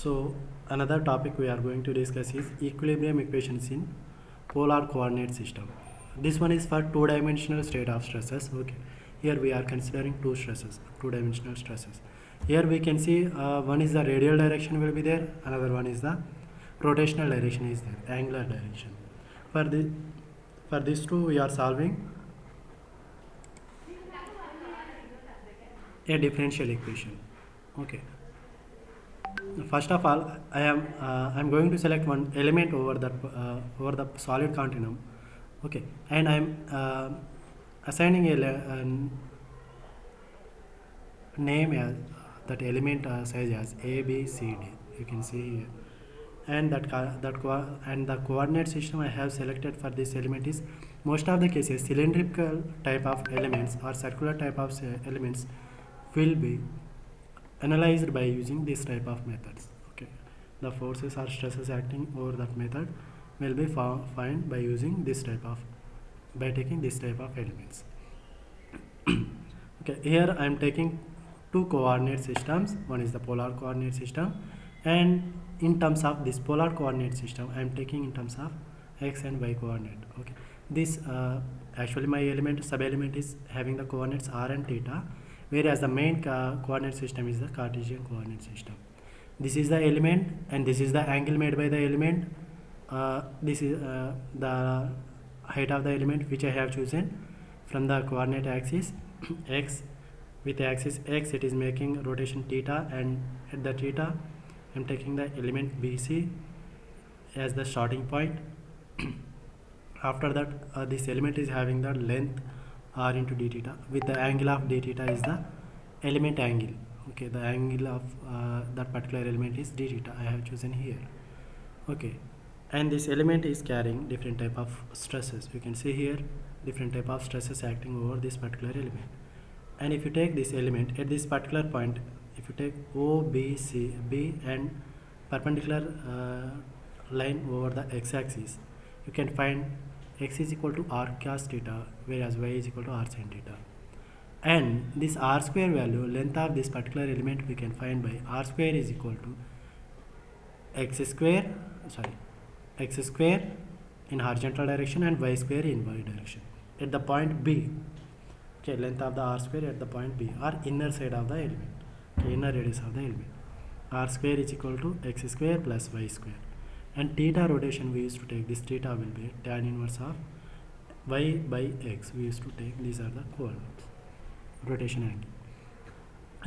So another topic we are going to discuss is equilibrium equations in polar coordinate system. This one is for two-dimensional state of stresses. Okay, here we are considering two-dimensional stresses. Here we can see one is the radial direction will be there, another one is the rotational direction is there, angular direction. For these two we are solving a differential equation. Okay. First of all, I'm going to select one element over the solid continuum. Okay, and I'm assigning a name as that element size as A, B, C, D. You can see here, and and the coordinate system I have selected for this element is most of the cases cylindrical type of elements or circular type of elements will be analyzed by using this type of methods. Okay, the forces or stresses acting over that method will be found by using this type of taking this type of elements. Okay, here I am taking two coordinate systems. One is the polar coordinate system, and in terms of this polar coordinate system I am taking in terms of x and y coordinate. Okay, this actually my sub element is having the coordinates r and theta, whereas the main coordinate system is the Cartesian coordinate system. This is the element and this is the angle made by the element. This is the height of the element which I have chosen from the coordinate axis x. With axis x it is making rotation theta, and at the theta I am taking the element BC as the starting point. After that this element is having the length r into d theta, with the angle of d theta is the element angle. Okay, the angle of that particular element is d theta I have chosen here. Okay, and this element is carrying different type of stresses. You can see here different type of stresses acting over this particular element. And if you take this element at this particular point, if you take O, B, C, B and perpendicular line over the x-axis, you can find x is equal to r cos theta, whereas y is equal to r sin theta. And this r square value, length of this particular element, we can find by r square is equal to x square in horizontal direction and y square in y direction at the point B. Okay, length of the r square at the point B, or inner side of the element. Okay, inner radius of the element. R square is equal to x square plus y square. And theta rotation we used to take, this theta will be tan inverse of y by x. We used to take, these are the coordinates, rotation angle.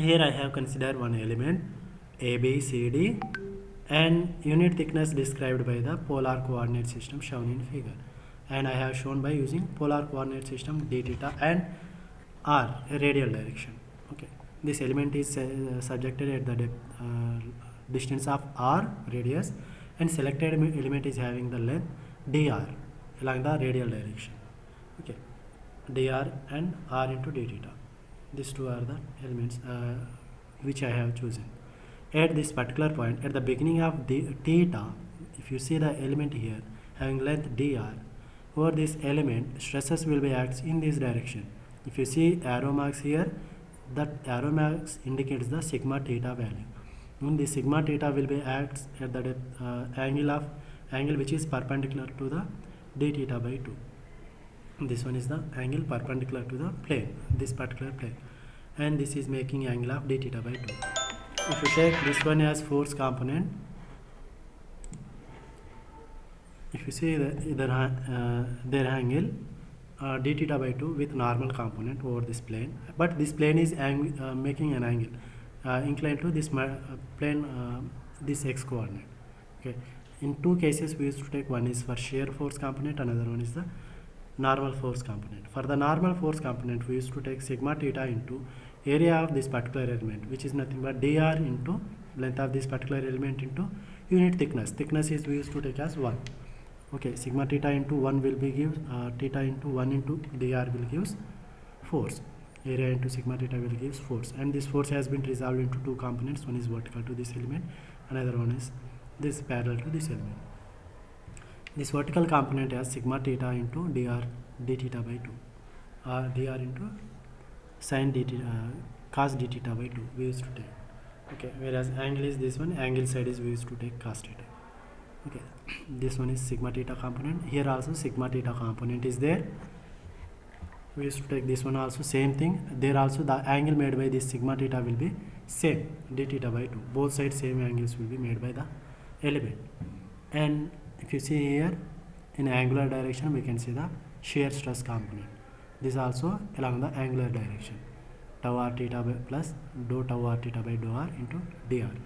Here I have considered one element A, B, C, D, and unit thickness described by the polar coordinate system shown in figure. And I have shown by using polar coordinate system d theta and r, a radial direction. Okay, this element is subjected at the distance of r radius, and selected element is having the length dr along the radial direction. Okay, dr and r into d theta. These two are the elements which I have chosen. At this particular point, at the beginning of the theta, if you see the element here having length dr, over this element stresses will be acts in this direction. If you see arrow marks here, that arrow marks indicates the sigma theta value. And the sigma theta will be acts at the angle which is perpendicular to the d theta by 2. This one is the angle perpendicular to the plane, this particular plane, and this is making angle of d theta by 2. If you take this one as force component, if you see their angle d theta by 2 with normal component over this plane, but this plane is making an angle inclined to this plane, this x coordinate. Okay, in two cases we used to take, one is for shear force component, another one is the normal force component. For the normal force component we used to take sigma theta into area of this particular element, which is nothing but dr into length of this particular element into unit thickness. Thickness is we used to take as 1. Okay, sigma theta into 1 will be give theta into 1 into dr will gives force. Area into sigma theta will gives force, and this force has been resolved into two components. One is vertical to this element, another one is this parallel to this element. This vertical component has sigma theta into dr d theta by 2, or dr into sin d theta, cos d theta by 2 we used to take. Okay, whereas angle is this one, angle side is we used to take cos theta. Okay, this one is sigma theta component. Here also sigma theta component is there. We used to take this one also, same thing. There also the angle made by this sigma theta will be same, d theta by 2. Both sides same angles will be made by the element. And if you see here, in angular direction we can see the shear stress component. This also along the angular direction. Tau r theta by plus dou tau r theta by dou r into dr.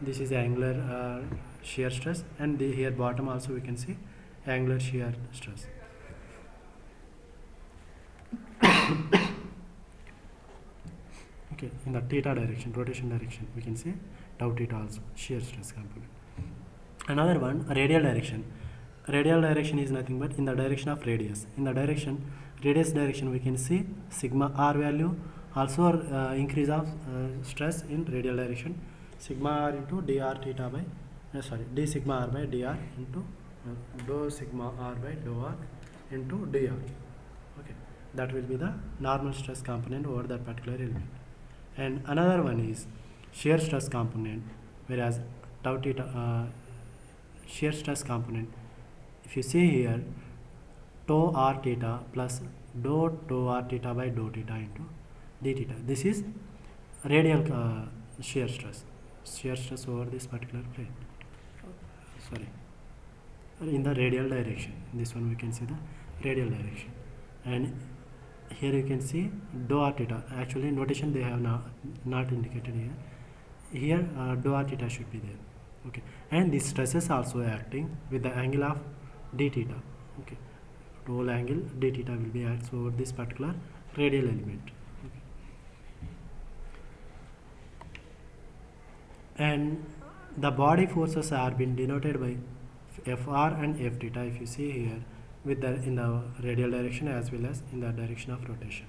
This is angular shear stress, and here bottom also we can see angular shear stress. Okay, in the theta direction, rotation direction, we can see tau theta also, shear stress component. Another one, radial direction. Radial direction is nothing but in the direction of radius. In the radius direction, we can see sigma r value, also increase of stress in radial direction, sigma r into dr theta by, d sigma r by dr into dou sigma r by dou r into dr. Okay, that will be the normal stress component over that particular element. And another one is shear stress component, whereas tau theta shear stress component, if you see here, tau r theta plus dou tau r theta by dou theta into d theta. This is radial shear stress over this particular plane. Sorry, in the radial direction. This one we can see the radial direction. And here you can see dou r theta. Actually notation they have not indicated here. Here dou r theta should be there. Okay, and this stresses also acting with the angle of d theta. Okay, whole angle d theta will be acts over this particular radial element. Okay. And the body forces are been denoted by Fr and F theta, if you see here, with the in the radial direction as well as in the direction of rotation.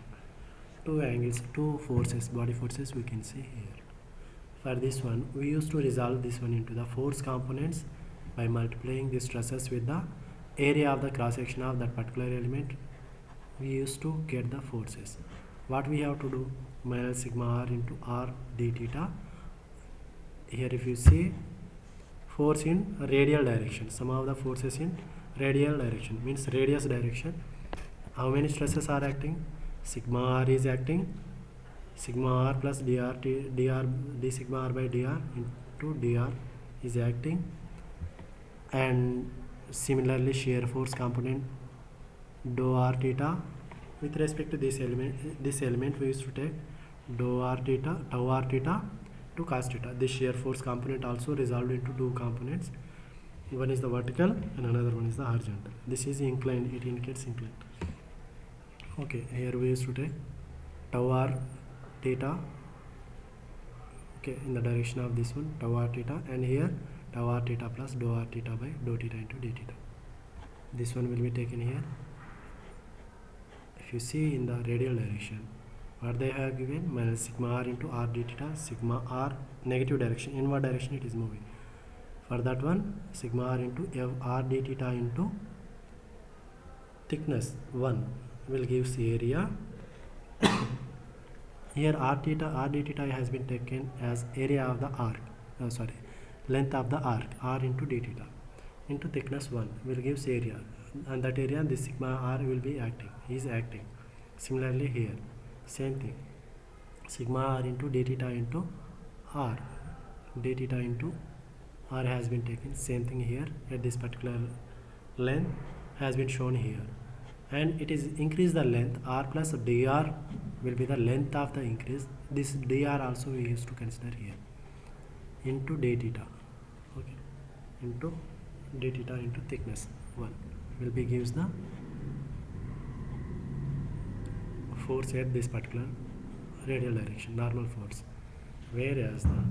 Two angles, two forces, body forces we can see here. For this one, we used to resolve this one into the force components by multiplying the stresses with the area of the cross section of that particular element. We used to get the forces. What we have to do? Minus sigma r into r d theta. Here if you see force in radial direction, some of the forces in radial direction means radius direction. How many stresses are acting? Sigma r is acting, sigma r plus d sigma r by dr into dr is acting, and similarly shear force component dou r theta with respect to this element we used to take dou r theta, tau r theta to cos theta. This shear force component also resolved into two components. One is the vertical and another one is the horizontal. This is inclined, it indicates inclined. Okay, here we used to take tau r theta, okay, in the direction of this one, tau r theta, and here tau r theta plus dou r theta by dou theta into d theta. This one will be taken here. If you see in the radial direction, what they have given, minus sigma r into r d theta, sigma r negative direction, inward direction it is moving. For that one, sigma r into f r d theta into thickness 1 will give area. Here r d theta has been taken as area of the arc, length of the arc, r into d theta into thickness 1 will give area, and that area this sigma r will be acting, is acting. Similarly here, same thing, sigma r into d theta into r, d theta into r has been taken, same thing here at this particular length has been shown here, and it is increase the length, r plus dr will be the length of the increase. This dr also we used to consider here into d theta, okay, into d theta into thickness 1 will be gives the force at this particular radial direction, normal force, whereas the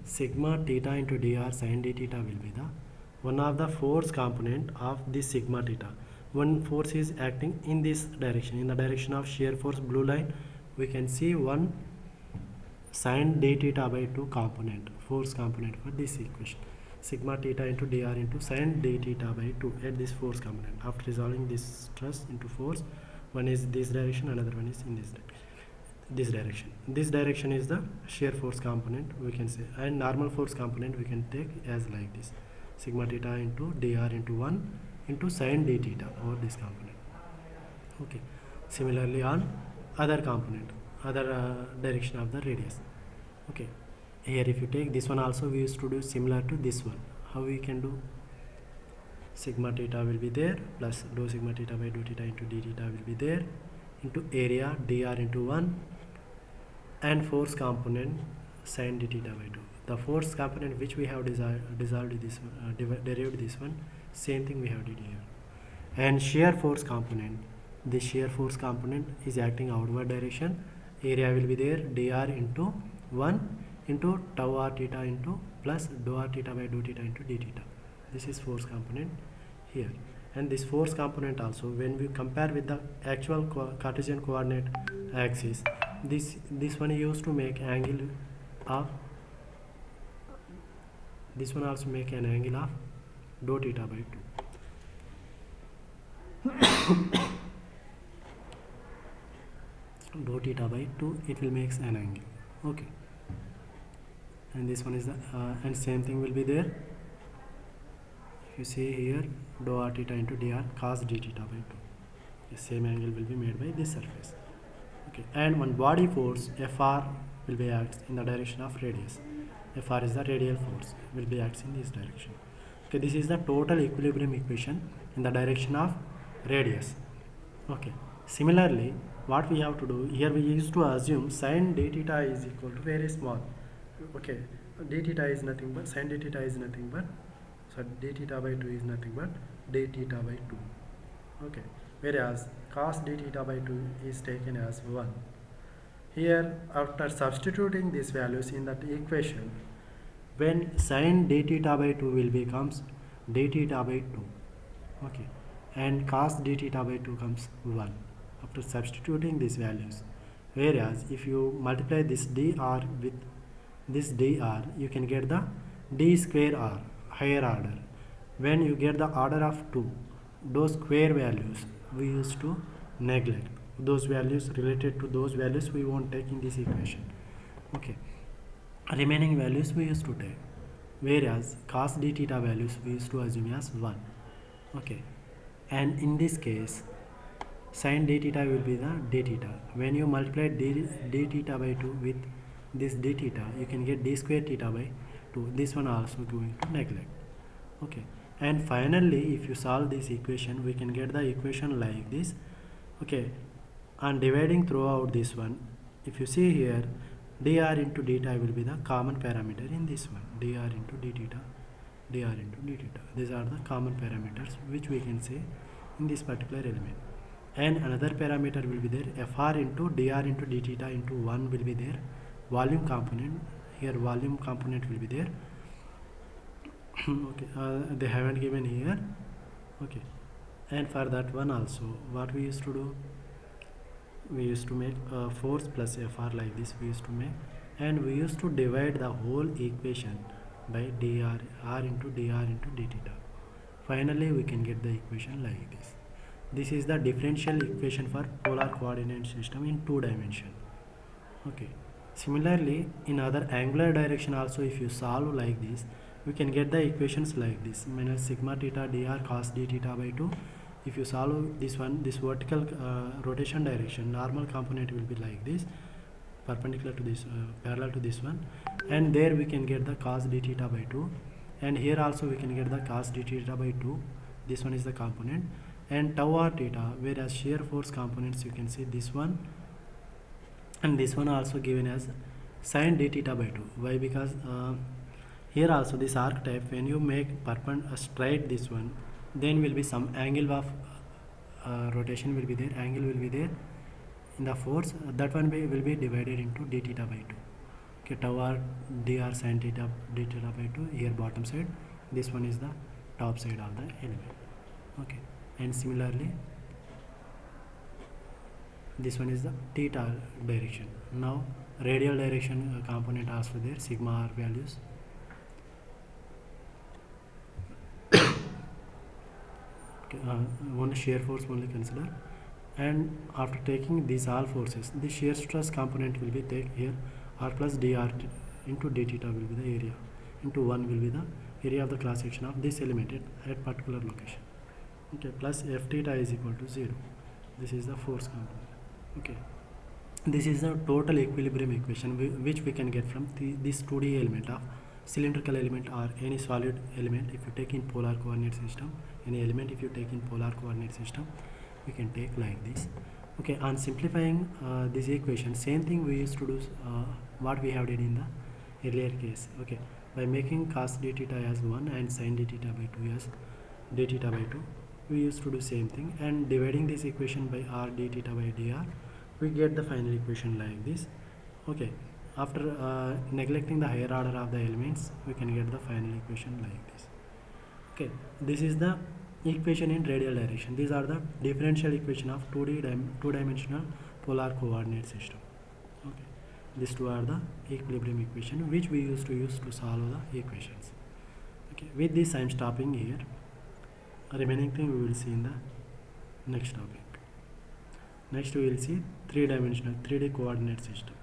sigma theta into dr sin d theta will be the one of the force component of this sigma theta. One force is acting in this direction, in the direction of shear force, blue line we can see one sin d theta by 2 component, force component for this equation, sigma theta into dr into sin d theta by 2 at this force component. After resolving this stress into force, one is this direction, another one is in this direction. this direction. This direction is the shear force component, we can say, and normal force component we can take as like this, sigma theta into dr into 1 into sin d theta over this component. Okay, similarly on other component, other direction of the radius. Okay, here if you take this one also, we used to do similar to this one. How we can do? Sigma theta will be there plus dou sigma theta by dou theta into d theta will be there into area dr into 1 and force component sin d theta by 2. The force component which we have derived this one, same thing we have did here. And shear force component, the shear force component is acting outward direction. Area will be there dr into 1 into tau r theta into plus dou r theta by dou theta into d theta. This is force component here. And this force component also, when we compare with the actual Cartesian coordinate axis, this one used to make angle of, this one also make an angle of dou theta by 2. Dou theta by 2, it will make an angle. Okay, and this one is the and same thing will be there. You see here dou r theta into dr cos d theta by 2. The same angle will be made by this surface. Okay, and one body force Fr will be acts in the direction of radius. Fr is the radial force, will be acts in this direction. Okay, this is the total equilibrium equation in the direction of radius. Okay, similarly, what we have to do here, we used to assume sin d theta is equal to very small. Okay, d theta is nothing but, sin d theta is nothing but, so d theta by 2 is nothing but d theta by 2. Okay, whereas cos d theta by 2 is taken as 1. Here, after substituting these values in that equation, when sin d theta by 2 will becomes d theta by 2. Okay, and cos d theta by 2 comes 1 after substituting these values. Whereas if you multiply this dr with this dr, you can get the d square r, higher order. When you get the order of 2, those square values we used to neglect. Those values related to those values we won't take in this equation. Okay, remaining values we used to take. Whereas cos d theta values we used to assume as 1. Okay, and in this case sin d theta will be the d theta. When you multiply d theta by 2 with this d theta, you can get d square theta by 2. This one also going to neglect. Okay, and finally if you solve this equation, we can get the equation like this. Okay, and dividing throughout this one, if you see here, dr into d theta will be the common parameter in this one, dr into d theta, dr into d theta. These are the common parameters which we can say in this particular element. And another parameter will be there, fr into dr into d theta into 1 will be there. Volume component, here volume component will be there. Okay, they haven't given here. Okay, and for that one also, what we used to do, we used to make force plus fr like this we used to make, and we used to divide the whole equation by dr, r into dr into d theta. Finally we can get the equation like this. This is the differential equation for polar coordinate system in 2 dimension. Okay, similarly in other angular direction also, if you solve like this, we can get the equations like this, minus sigma theta dr cos d theta by 2. If you solve this one, this vertical rotation direction, normal component will be like this, perpendicular to this, parallel to this one, and there we can get the cos d theta by 2, and here also we can get the cos d theta by 2. This one is the component, and tau r theta, whereas shear force components you can see this one, and this one also given as sin d theta by 2. Why? Because here also this arc type, when you make straight this one, then will be some angle of rotation will be there, angle will be there in the force, that one will be divided into d theta by 2. Okay, tau r dr sin theta d theta by 2, here bottom side, this one is the top side of the element. Okay, and similarly this one is the theta direction. Now radial direction component also there, sigma r values. Okay, only shear force only consider, and after taking these all forces, the shear stress component will be take here r plus dr into d theta will be the area, into 1 will be the area of the cross section of this element at particular location. Okay, plus f theta is equal to 0. This is the force component. Okay, this is the total equilibrium equation which we can get from this 2D element of cylindrical element or any solid element. If you take in polar coordinate system, any element if you take in polar coordinate system, we can take like this. Okay, on simplifying this equation, same thing we used to do what we have did in the earlier case. Okay, by making cos d theta as 1 and sin d theta by 2 as d theta by 2, we used to do same thing, and dividing this equation by r d theta by dr, we get the final equation like this. Okay, after neglecting the higher order of the elements, we can get the final equation like this. Okay, this is the equation in radial direction. These are the differential equation of two-dimensional polar coordinate system. Okay, these two are the equilibrium equation which we used to use to solve the equations. Okay, with this I am stopping here. Remaining thing we will see in the next topic. Next we will see three-dimensional 3D coordinate system.